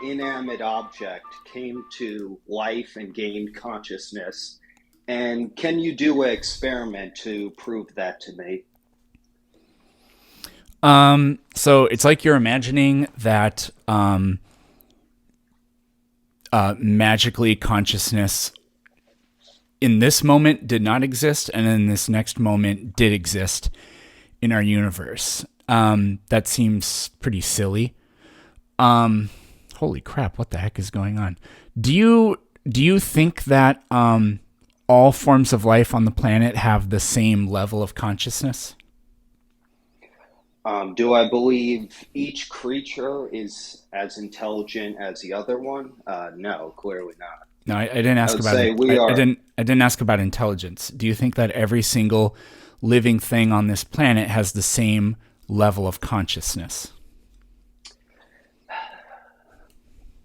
an inanimate object came to life and gained consciousness? And can you do an experiment to prove that to me? So it's like you're imagining that magically consciousness in this moment did not exist, and in this next moment did exist in our universe. That seems pretty silly. Holy crap! What the heck is going on? Do you think that all forms of life on the planet have the same level of consciousness? Do I believe each creature is as intelligent as the other one? No, clearly not. No, I didn't I ask would about. say we are. I didn't ask about intelligence. Do you think that every single living thing on this planet has the same level of consciousness?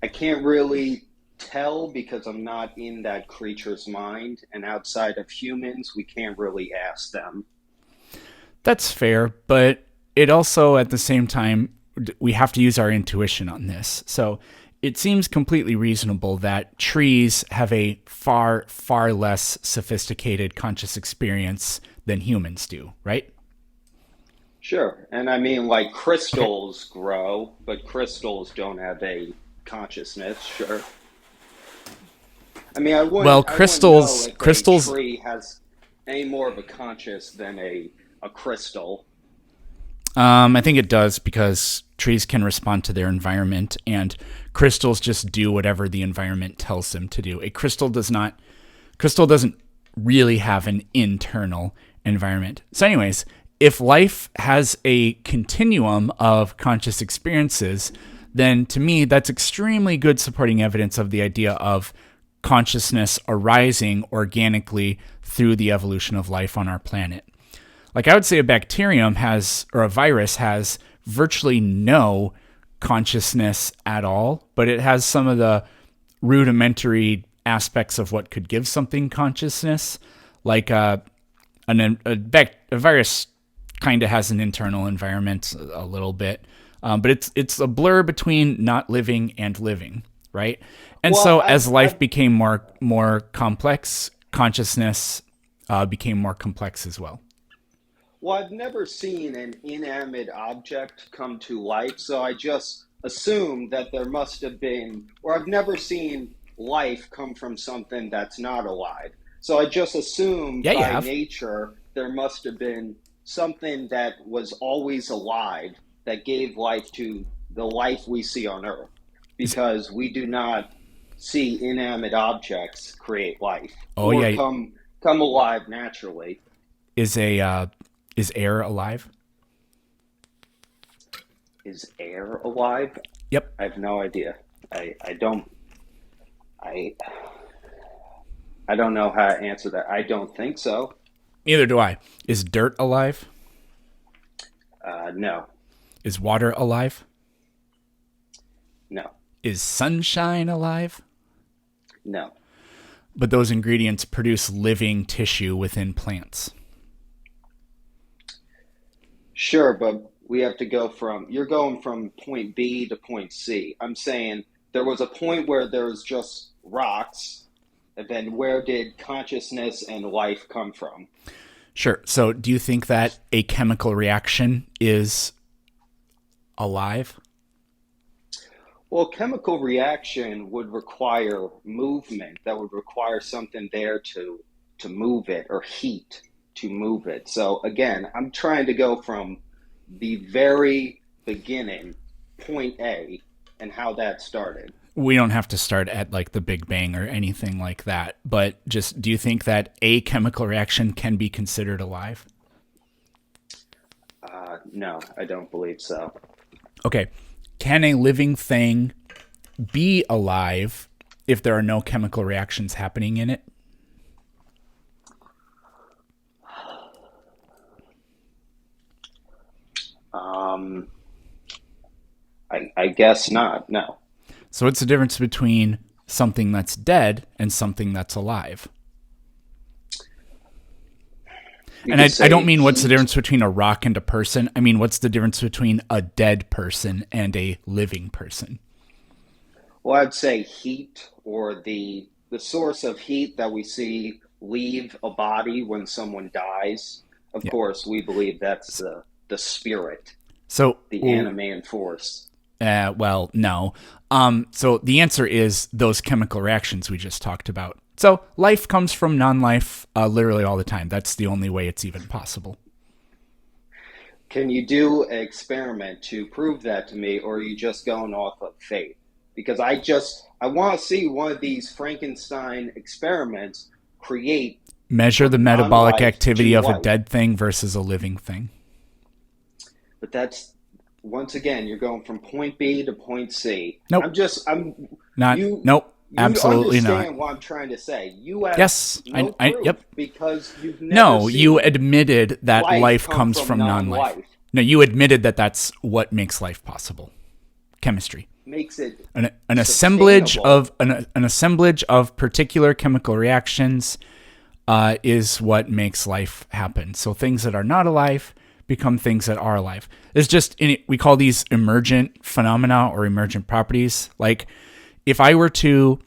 I can't really tell because I'm not in that creature's mind, and outside of humans, we can't really ask them. That's fair, but it also, at the same time, we have to use our intuition on this. So it seems completely reasonable that trees have a far, far less sophisticated conscious experience than humans do, right? Sure. And I mean, like Okay. crystals grow, but crystals don't have a consciousness. Sure. I mean, Well, I wouldn't know if a crystals tree has any more of a conscious than a crystal. I think it does because trees can respond to their environment, and crystals just do whatever the environment tells them to do. A crystal does not. Crystal doesn't really have an internal environment. So, anyways, if life has a continuum of conscious experiences, then to me that's extremely good supporting evidence of the idea of consciousness arising organically through the evolution of life on our planet. Like I would say a bacterium has, or a virus has virtually no consciousness at all, but it has some of the rudimentary aspects of what could give something consciousness. Like a virus kind of has an internal environment a little bit, but it's a blur between not living and living, right? And Well, so I've as life I've became more complex, consciousness became more complex as well. well, I've never seen an inanimate object come to life, so I just assumed that there must have been, or I've never seen life come from something that's not alive. So I just assumed Yeah, you by have. nature there must have been something that was always alive that gave life to the life we see on Earth, Is because we do not see inanimate objects create life oh or yeah, come alive naturally. is a is air alive? Is air alive? Yep. I have no idea. I don't I I don't know how to answer that. I don't think so. Neither do I. Is dirt alive? No, Is water alive? no, Is sunshine alive? no. But those ingredients produce living tissue within plants. Sure, but we have to go from, you're going from point B to point C. I'm saying there was a point where there was just rocks, and then where did consciousness and life come from? Sure. So, do you think that a chemical reaction is alive? Well, chemical reaction would require movement. That would require something there to move it, or heat to move it. So again, I'm trying to go from the very beginning, point A, and how that started. We don't have to start at like the Big Bang or anything like that, but just do you think that a chemical reaction can be considered alive? No, I don't believe so. Okay. Can a living thing be alive if there are no chemical reactions happening in it? Um, I guess not. No. So, what's the difference between something that's dead and something that's alive? You And could I don't say mean what's the heat. difference between a rock and a person. I mean, what's the difference between a dead person and a living person? Well, I'd say heat, or the source of heat that we see leave a body when someone dies. Of Yeah. course, we believe that's the spirit, So, the animating force. well, no. So the answer is those chemical reactions we just talked about. So life comes from non-life literally all the time. That's the only way it's even possible. Can you do an experiment to prove that to me, or are you just going off of faith? Because I want to see one of these Frankenstein experiments create Measure the from metabolic non-life activity to of a life. dead thing versus a living thing. But that's, once again, you're going from point B to point C. Nope. I'm Not. you Nope. you Absolutely not. understand what I'm trying to say. You have Yes. no Yep. proof because you've never No, you seen admitted that life life come comes from from non-life. non-life. No, you admitted that that's what makes life possible. Chemistry. Makes it An assemblage sustainable. of an assemblage of particular chemical reactions is what makes life happen. So things that are not alive become things that are alive. It's just we call these emergent phenomena or emergent properties. Like if I were to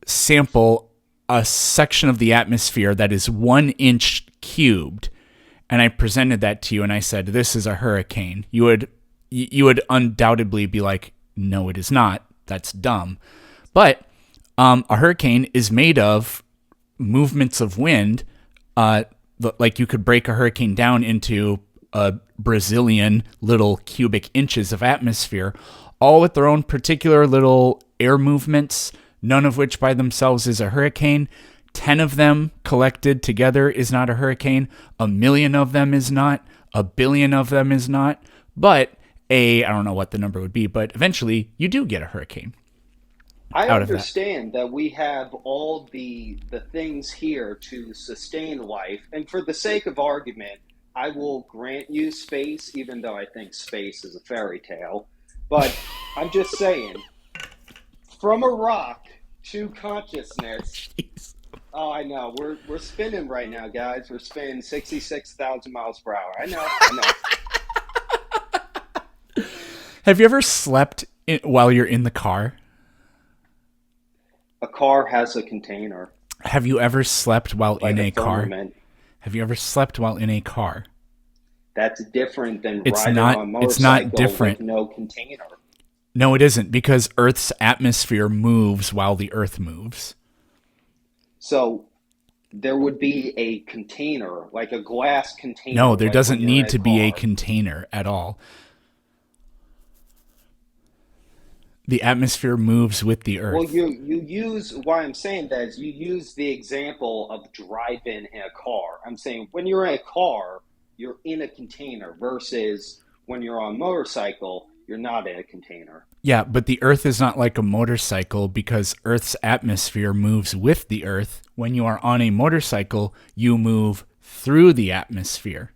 sample a section of the atmosphere that is 1 inch cubed, and I presented that to you, and I said, "This is a hurricane," you would undoubtedly be like, "No, it is not. That's dumb." But a hurricane is made of movements of wind. Like you could break a hurricane down into a Brazilian little cubic inches of atmosphere, all with their own particular little air movements, none of which by themselves is a hurricane. 10 of them collected together is not a hurricane. 1 million of them is not. 1 billion of them is not. But I don't know what the number would be, but eventually you do get a hurricane I out of that. understand that we have all the things here to sustain life, and for the sake of argument, I will grant you space, even though I think space is a fairy tale. But I'm just saying, from a rock to consciousness. Jeez. Oh, I know. We're spinning right now, guys. We're spinning 66,000 miles per hour. I know. Have you ever slept while you're in the car? A car has a container, Have you ever slept while in like a a car? firmament. Have you ever slept while in a car? That's different than It's riding on not a it's not motorcycle with different. no container. No, it isn't because Earth's atmosphere moves while the Earth moves. So there would be a container, like a glass No, container, there like when doesn't you're in need a to be a car. container at all. The atmosphere moves with the Well, Earth. you use, why I'm saying that is you use the example of driving in a car. I'm saying when you're in a car, you're in a container versus when you're on a motorcycle, you're not in a container. Yeah, but the Earth is not like a motorcycle because Earth's atmosphere moves with the Earth. When you are on a motorcycle, you move through the atmosphere.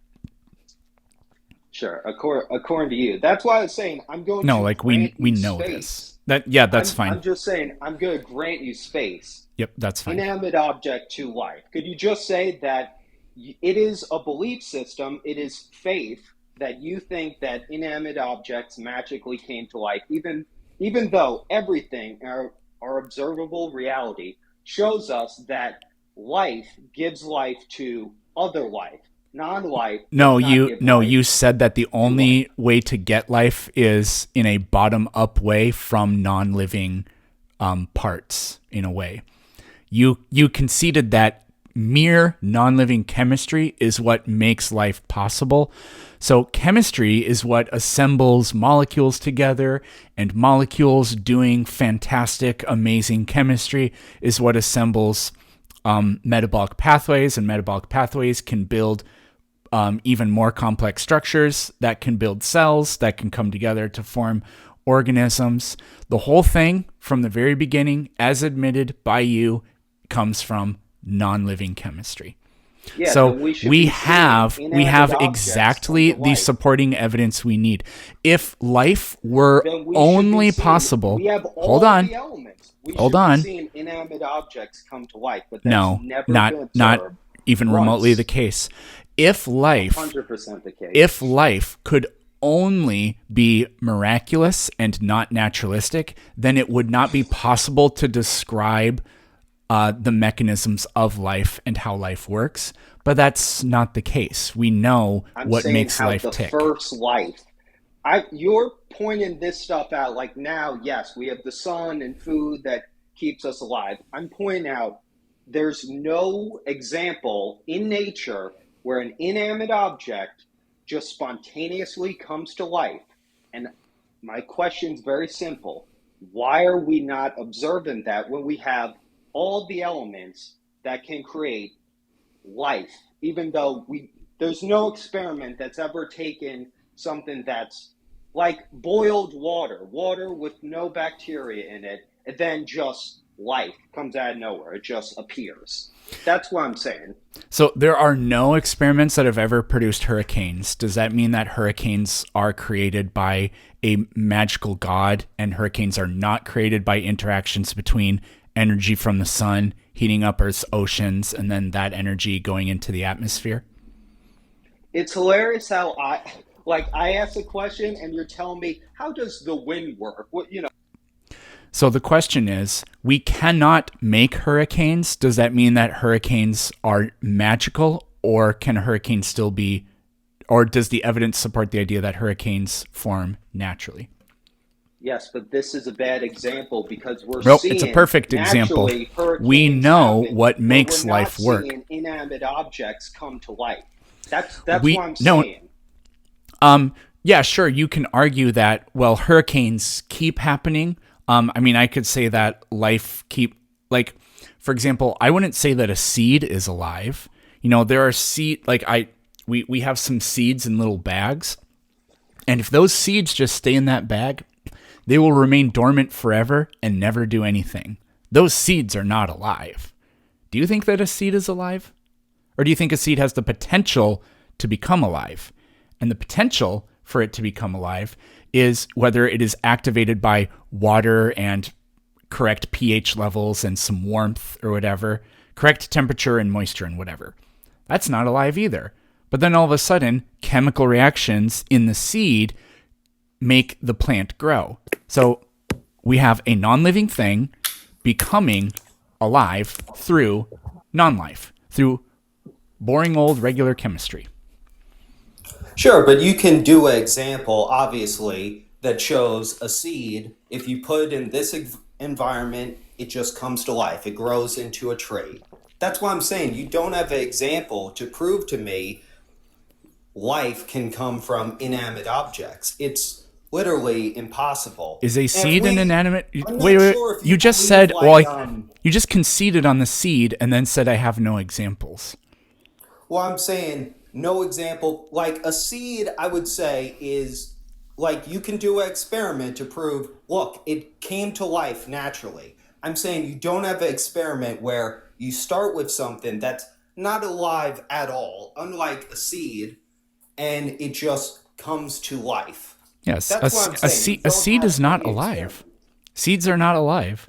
Sure, according to you. That's why I was saying I'm going No, to like we grant we you know this. space. That yeah, that's I'm fine. just saying I'm going to grant you space. Yep, that's fine. Inanimate object to life. Could you just say that it is a belief system, it is faith that you think that inanimate objects magically came to life, even though everything, our observable reality, shows us that life gives life to other life. Non-life does No, not you give no, life you said that the to life. only way to get life is in a bottom up way from non-living parts in a way. You conceded that mere non-living chemistry is what makes life possible. So chemistry is what assembles molecules together, and molecules doing fantastic, amazing chemistry is what assembles metabolic pathways, and metabolic pathways can build even more complex structures that can build cells that can come together to form organisms. The whole thing from the very beginning, as admitted by you, comes from non-living chemistry. Yeah, So then we should we be seeing have inanimate objects come exactly to the life. supporting evidence we need. If life were Then we should be only seeing, possible, we have hold all on, the elements. We hold should be on. seeing inanimate objects come to life, but that's No, never not been not observed even remotely the once. case. If life 100% the if case. life could only be miraculous and not naturalistic, then it would not be possible to describe the mechanisms of life and how life works. But that's not the case. We know I'm what saying makes how life the tick. first life. You're pointing this stuff out like now, yes, we have the sun and food that keeps us alive. I'm pointing out there's no example in nature where an inanimate object just spontaneously comes to life. And my question's very simple. Why are we not observing that when we have all the elements that can create life, even though we there's no experiment that's ever taken something that's like boiled water with no bacteria in it, and then just life comes out of nowhere. It just appears. That's what I'm saying. So there are no experiments that have ever produced hurricanes. Does that mean that hurricanes are created by a magical god and hurricanes are not created by interactions between energy from the sun heating up Earth's oceans and then that energy going into the atmosphere? It's hilarious how I ask a question and you're telling me how does the wind work? What. So the question is, we cannot make hurricanes. Does that mean that hurricanes are magical, or can hurricanes still be, or does the evidence support the idea that hurricanes form naturally? Yes, but this is a bad example because we're Well, it's a seeing perfect example. naturally We hurricanes know happen, what but we're makes not life work. seeing inanimate objects come to life. That's what We I'm no, saying. yeah, sure. You can argue that. Well, hurricanes keep happening. I mean, I could say that life keep like, for example, I wouldn't say that a seed is alive. You know, there are seed like we have some seeds in little bags, and if those seeds just stay in that bag, they will remain dormant forever and never do anything. Those seeds are not alive. Do you think that a seed is alive? Or do you think a seed has the potential to become alive? And the potential for it to become alive is whether it is activated by water and correct pH levels and some warmth or whatever, correct temperature and moisture and whatever. That's not alive either. But then all of a sudden, chemical reactions in the seed make the plant grow. So we have a non-living thing becoming alive through non-life, through boring old regular chemistry. Sure, but you can do an example, obviously, that shows a seed. If you put it in this environment, it just comes to life. It grows into a tree. That's why I'm saying you don't have an example to prove to me life can come from inanimate objects. It's literally impossible. Is a And if seed an inanimate? I'm Wait, not wait. sure if you You just believe said, well, you just conceded on the seed and then said I have no examples. well, I'm saying no example. Like a seed, I would say, is like you can do an experiment to prove, look, it came to life naturally. I'm saying you don't have an experiment where you start with something that's not alive at all, unlike a seed, and it just comes to life. Yes, That's what I'm saying. You a don't seed have is not any alive. experiment. Seeds are not alive.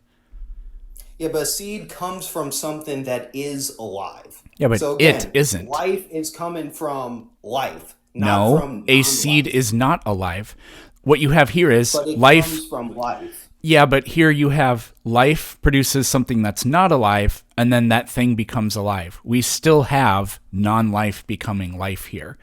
Yeah, but a seed comes from something that is alive. Yeah, but So it again, isn't. life is coming from life, not No, from a seed non-life. is not alive. What you have here is But it life. comes from life. Yeah, but here you have life produces something that's not alive, and then that thing becomes alive. We still have non life becoming life here.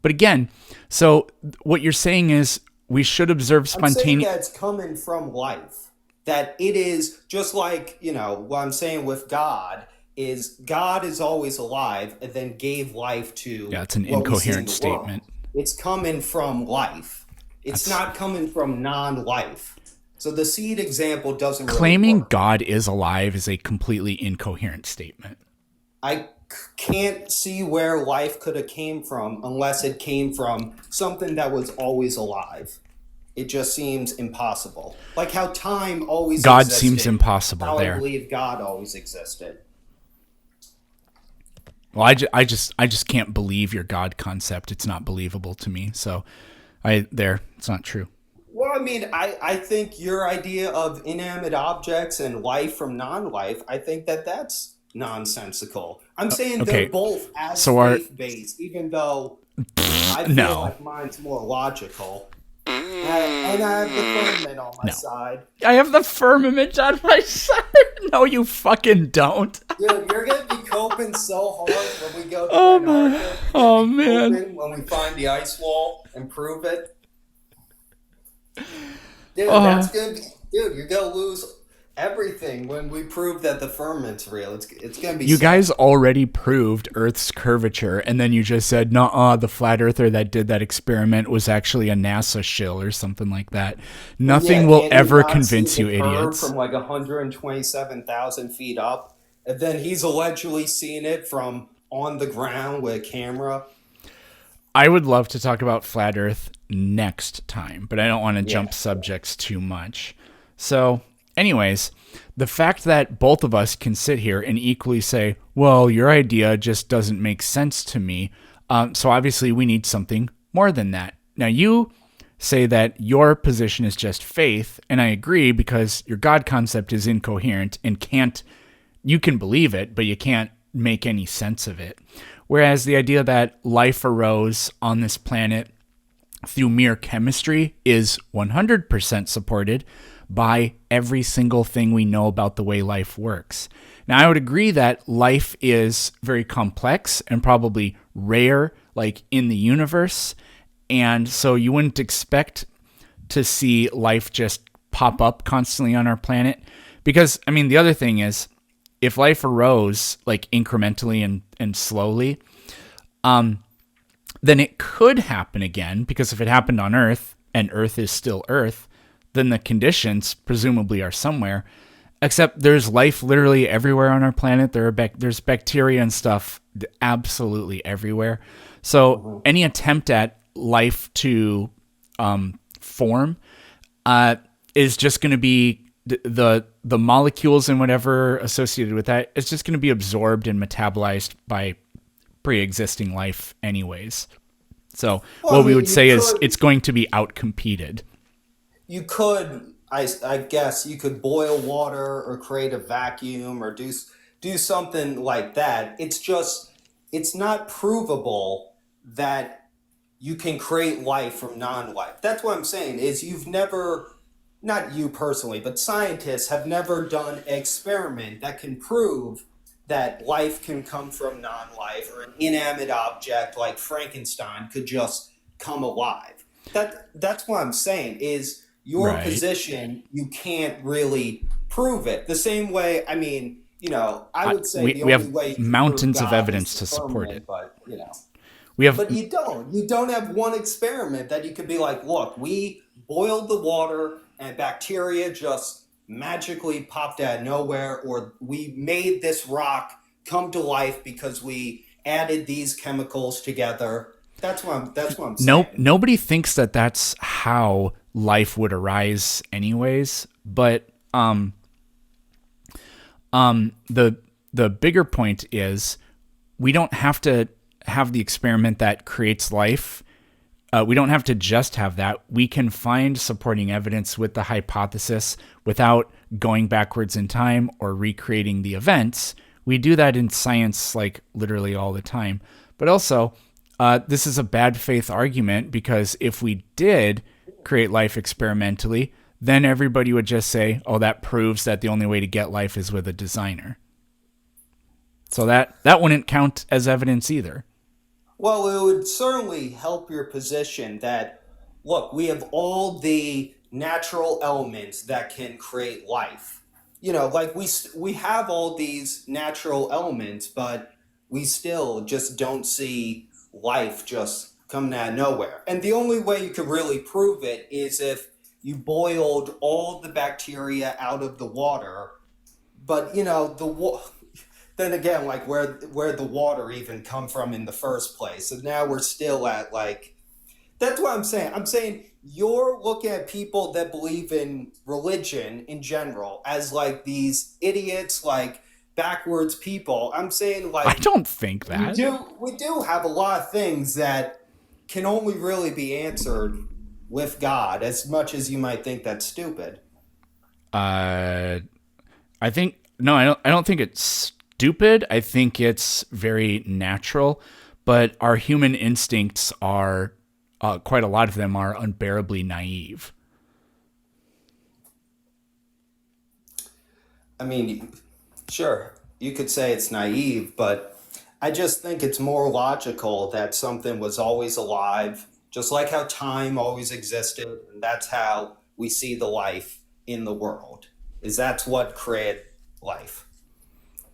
But again, so what you're saying is we should observe I'm saying spontaneous. that it's coming from life. That it is just like, what I'm saying with God is always alive and then gave life to Yeah, it's an what we see in incoherent the world. statement. It's coming from life. It's That's not coming from non-life. So the seed example doesn't really claiming work. God is alive is a completely incoherent statement. I can't see where life could have came from unless it came from something that was always alive. It just seems impossible. Like how time always God seems existed, impossible how I there. believe God always existed. Well, I just can't believe your God concept. It's not believable to me. So, it's not true. Well, I mean, I think your idea of inanimate objects and life from non-life, I think that that's nonsensical. I'm saying they're Okay, both as so our faith-based, even though I feel No, like mine's more logical. And I have the firmament on my no. side. I have the firmament on my side. No, you fucking don't. Dude, you're gonna be coping so hard when we go to Oh my, Antarctica. You're gonna oh be man. coping when we find the ice wall and prove it. Dude, Oh, that's gonna be. Dude, you're gonna lose everything when we prove that the firmament's real. It's gonna be you sad. guys already proved Earth's curvature, and then you just said, "Nuh-uh, the flat earther that did that experiment was actually a NASA shill or something like that." Yeah, Nothing will can't you ever not see convince the you, curve idiots. from like 127,000 feet up? And then he's allegedly seen it from on the ground with a camera. I would love to talk about flat Earth next time, but I don't want to Yeah. jump subjects too much. So, anyways, the fact that both of us can sit here and equally say, well, your idea just doesn't make sense to me. So, obviously, we need something more than that. Now, you say that your position is just faith, and I agree because your God concept is incoherent and you can believe it, but you can't make any sense of it. Whereas the idea that life arose on this planet through mere chemistry is 100% supported by every single thing we know about the way life works. Now, I would agree that life is very complex and probably rare, like in the universe. And so you wouldn't expect to see life just pop up constantly on our planet. Because, I mean, the other thing is, if life arose like incrementally and slowly, then it could happen again, because if it happened on Earth and Earth is still Earth, then the conditions presumably are somewhere. Except there's life literally everywhere on our planet. There's bacteria and stuff absolutely everywhere. So any attempt at life to form is just going to be the molecules and whatever associated with that. It's just going to be absorbed and metabolized by pre-existing life anyways. So Well, I what we mean, would say is it's going to be outcompeted. I guess you could boil water or create a vacuum or do something like that. It's just, it's not provable that you can create life from non-life. That's what I'm saying is you've never, not you personally, but scientists have never done an experiment that can prove that life can come from non-life or an inanimate object like Frankenstein could just come alive. That's what I'm saying is your Right. position, you can't really prove it. The same way, I mean, I would say the We only have way you can prove mountains of God is evidence the to support firmament, it. but We have but you don't. You don't have one experiment that you could be like, look, we boiled the water and bacteria just magically popped out of nowhere, or we made this rock come to life because we added these chemicals together. That's what I'm nope. saying. Nobody thinks that that's how life would arise, anyways. But the bigger point is we don't have to have the experiment that creates life. We don't have to just have that. We can find supporting evidence with the hypothesis without going backwards in time or recreating the events. We do that in science like literally all the time. But also, this is a bad faith argument, because if we did create life experimentally, then everybody would just say, oh, that proves that the only way to get life is with a designer. So that wouldn't count as evidence either. Well, it would certainly help your position that, look, we have all the natural elements that can create life. Like we have all these natural elements, but we still just don't see life just coming out of nowhere. And the only way you could really prove it is if you boiled all the bacteria out of the water. But then again, like where the water even come from in the first place. And now we're still at like, that's what I'm saying. I'm saying you're looking at people that believe in religion in general as like these idiots, like backwards people. I'm saying I like don't think that. we do have a lot of things that can only really be answered with God, as much as you might think that's stupid. Uh, I think no, I don't. I don't think it's stupid. I think it's very natural. but our human instincts are, quite a lot of them are unbearably naive. I mean, sure, you could say it's naive, but I just think it's more logical that something was always alive, just like how time always existed, and that's how we see the life in the world. Is that's what created life.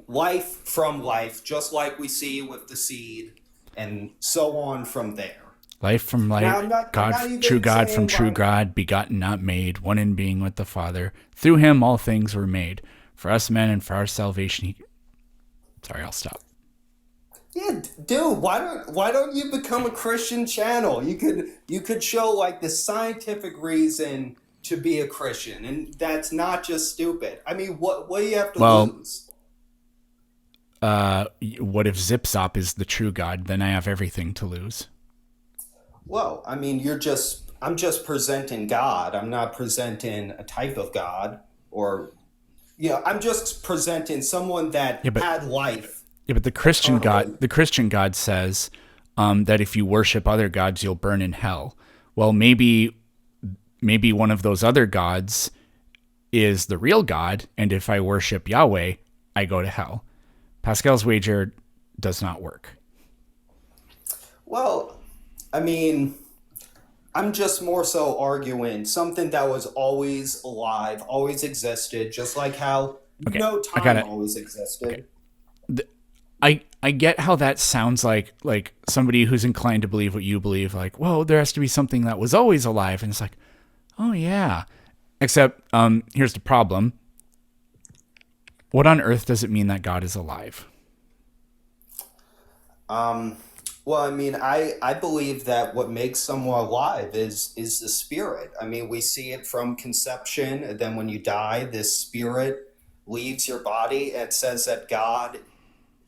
Life from life, just like we see with the seed, and so on from there. Life from Now, light, I'm God, not true even God from saying true like, God, begotten, not made, one in being with the Father. Through him all things were made. For us men and for our salvation. Sorry, I'll stop. yeah, dude, why don't you become a Christian channel? You could show like the scientific reason to be a Christian, and that's not just stupid. I mean, what do you have to Well, lose? what if Zip Zop is the true God? Then I have everything to lose. Well, I mean, I'm just presenting God. I'm not presenting a type of God, or I'm just presenting someone Yeah, that but had life the eternally. Christian God says that if you worship other gods, you'll burn in hell. Well, maybe one of those other gods is the real God, and if I worship Yahweh, I go to hell. Pascal's wager does not work. Well, I mean, I'm just more so arguing something that was always alive, always existed, just like how Okay, I got time it. always Okay, existed. I get how that sounds like somebody who's inclined to believe what you believe. Like, whoa, there has to be something that was always alive, and it's like, oh yeah. Except, here's the problem. What on earth does it mean that God is alive? Um, well, I mean, I believe that what makes someone alive is the spirit. I mean, we see it from conception, and then when you die, this spirit leaves your body. And it says that God,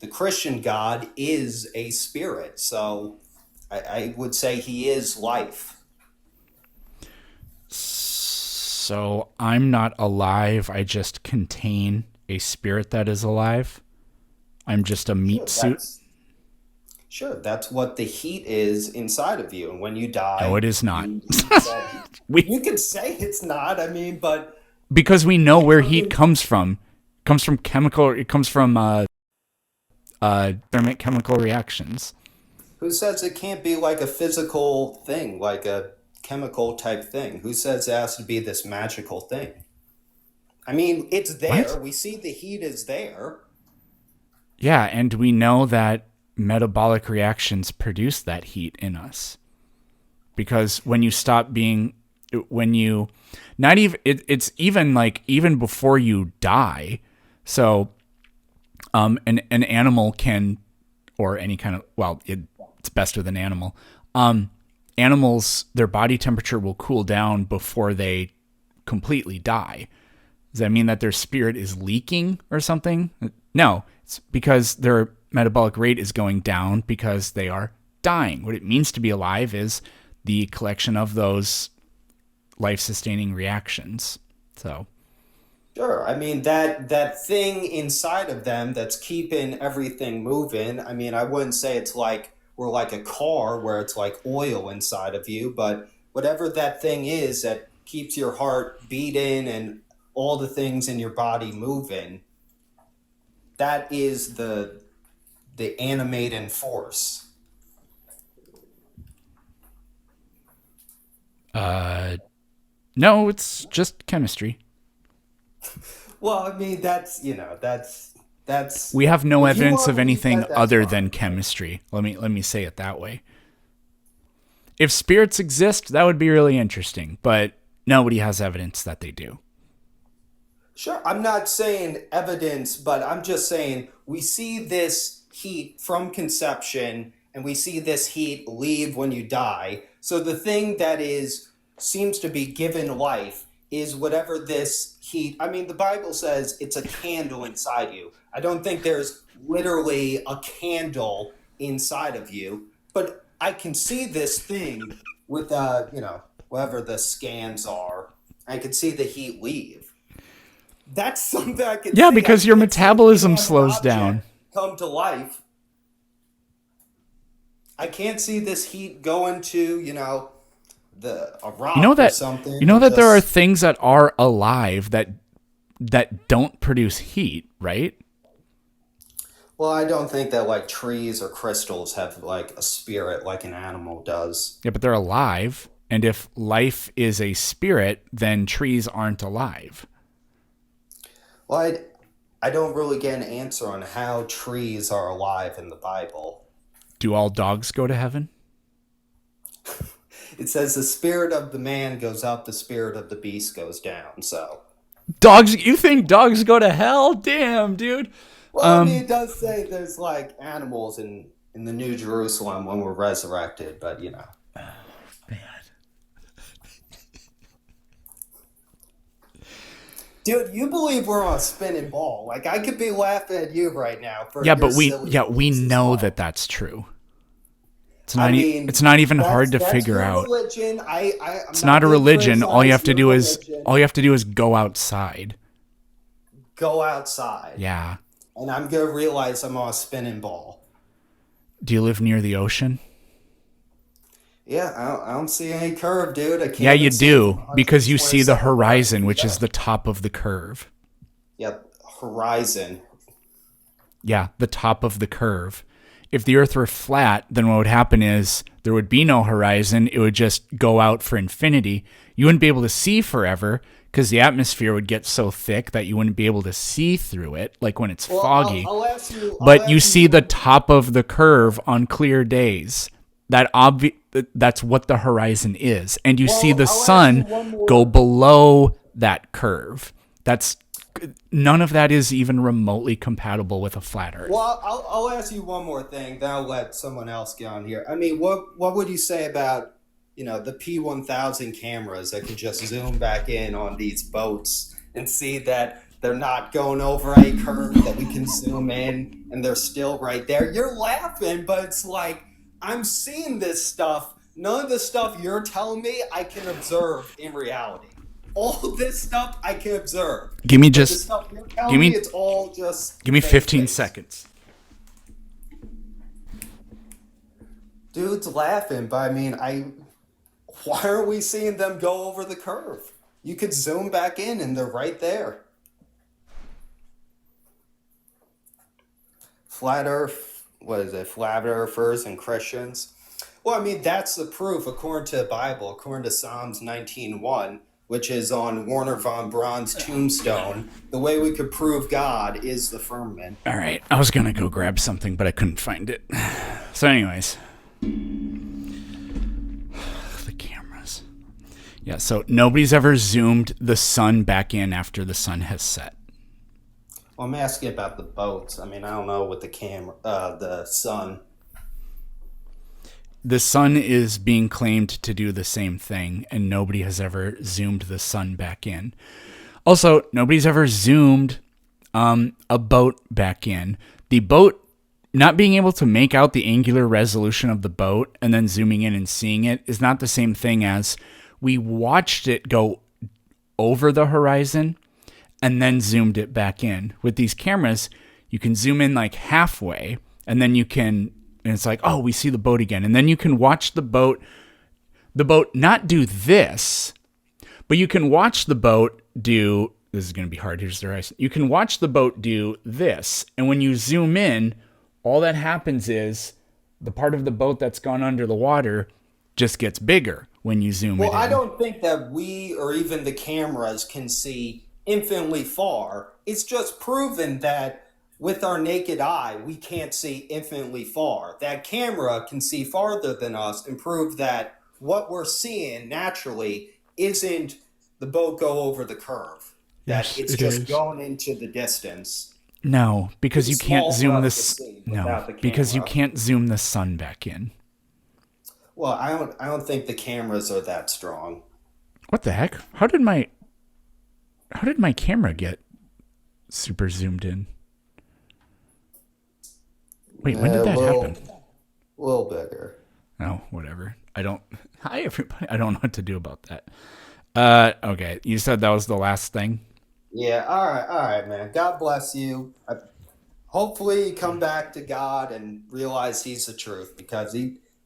the Christian God, is a spirit. So I would say he is life. So I'm not alive. I just contain a spirit that is alive. I'm just a meat Sure, suit. that's what the heat is inside of you. And when you No, die, it is not. you lose that heat. we You could say it's not. I mean, but Because we know where I heat mean, comes from. It comes from chemical. It comes from thermic chemical reactions. who says it can't be like a physical thing, like a chemical type thing? Who says it has to be this magical thing? I mean, it's What? there. We see the heat is there. Yeah, and we know that metabolic reactions produce that heat in us. Because when you stop being, when you, not even, it's even like, even before you die. So, an animal can, or any kind of, well, it's best with an animal. Animals, their body temperature will cool down before they completely die. Does that mean that their spirit is leaking or something? No, it's because their metabolic rate is going down because they are dying. What it means to be alive is the collection of those life-sustaining reactions. So, Sure. I mean that thing inside of them that's keeping everything moving. I mean, I wouldn't say it's like we're like a car where it's like oil inside of you, but whatever that thing is that keeps your heart beating and all the things in your body moving, that is the animating force. no, it's just chemistry. Well, I mean that's We have no if you evidence want of to believe anything that, that's other than fine. But chemistry. Let me say it that way. If spirits exist, that would be really interesting, but nobody has evidence that they do. sure, I'm not saying evidence, but I'm just saying we see this heat from conception and we see this heat leave when you die. So the thing that is seems to be given life is whatever this heat. I mean, the Bible says it's a candle inside you. I don't think there's literally a candle inside of you, but I can see this thing with whatever the scans are. I can see the heat leave. That's something I can Yeah, see. I because your can't see an metabolism inanimate slows down. object come to life. I can't see this heat going to, the a You know rock or that something. you know It that there are just things that are alive that don't produce heat, right? well, I don't think that like trees or crystals have like a spirit like an animal does. Yeah, but they're alive. And if life is a spirit, then trees aren't alive. Well, I don't really get an answer on how trees are alive in the Bible. Do all dogs go to heaven? It says the spirit of the man goes up, the spirit of the beast goes down. So, Dogs, you think dogs go to hell? Damn, dude. well, I mean, it does say there's like animals in the New Jerusalem when we're resurrected, but dude, you believe we're on a spinning ball? Like I could be laughing at you right now for Yeah, your but silly we beliefs as know that well. that's true. I It's mean, not even hard to that's figure your out. religion. I'm It's not not a being religion. criticized. Your religion. All you have to do is go outside. Go outside, Yeah. and I'm gonna realize I'm on a spinning ball. Do you live near the ocean? Yeah, I don't see any curve, dude. I Yeah, can't you even see it from do because you see the 127,000 horizon, feet which is up. the top of the curve. Yep, horizon. Yeah, the top of the curve. If the earth were flat, then what would happen is there would be no horizon. It would just go out for infinity. You wouldn't be able to see forever because the atmosphere would get so thick that you wouldn't be able to see through it, like when it's Well, foggy. I'll ask you. I'll But you ask you see the one. top of the curve on clear days. That's what the horizon is. And you see Well, the I'll ask you sun one go more. below that curve. That's none of that is even remotely compatible with a flat earth. Well, I'll ask you one more thing. Then I'll let someone else get on here. I mean, what would you say about the P1000 cameras that can just zoom back in on these boats and see that they're not going over any curve, that we can zoom in and they're still right there. You're laughing, but it's like I'm seeing this stuff. None of the stuff you're telling me I can observe in reality. All this stuff I can observe. Give me But the just stuff you're give telling me, me it's all just give me fake 15 based. seconds. Dude's laughing, but I mean, why are we seeing them go over the curve? You could zoom back in and they're right there. Flat Earth, what is it? Flat Earthers and Christians. Well, I mean, that's the proof according to the Bible, according to Psalms 19:1, which is on Warner von Braun's tombstone. The way we could prove God is the firmament. All right, I was gonna go grab something, but I couldn't find it. So, anyways, the cameras. Yeah, so nobody's ever zoomed the sun back in after the sun has set. Well, I'm asking about the boats. I mean, I don't know with the camera, the sun. The sun is being claimed to do the same thing, and nobody has ever zoomed the sun back in. Also, nobody's ever zoomed a boat back in. The boat not being able to make out the angular resolution of the boat and then zooming in and seeing it is not the same thing as we watched it go over the horizon and then zoomed it back in. With these cameras, you can zoom in like halfway and then and it's like, oh, we see the boat again. And then you can watch the boat not do this, but you can watch the boat do, this is going to be hard. Here's the horizon. You can watch the boat do this. And when you zoom in, all that happens is the part of the boat that's gone under the water just gets bigger when you zoom it Well, I in. don't think that we or even the cameras can see infinitely far. It's just proven that with our naked eye, we can't see infinitely far. That camera can see farther than us and prove that what we're seeing naturally isn't the boat go over the curve, that Yes, it's it just is. going into the distance. No, because It's you can't small for zoom us to this. see No, without the because you camera. can't zoom the sun back in. Well, I don't think the cameras are that strong. What the heck? How did my camera get super zoomed in? Wait, when did A that happen? little bigger. Oh, whatever. I don't. Hi, everybody. I don't know what to do about that. Okay. You said that was the last thing. Yeah, all right, man. God bless you. Hopefully, you come back to God and realize He's the truth because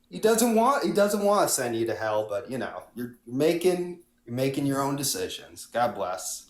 He doesn't want to send you to hell, but you're making your own decisions. God bless.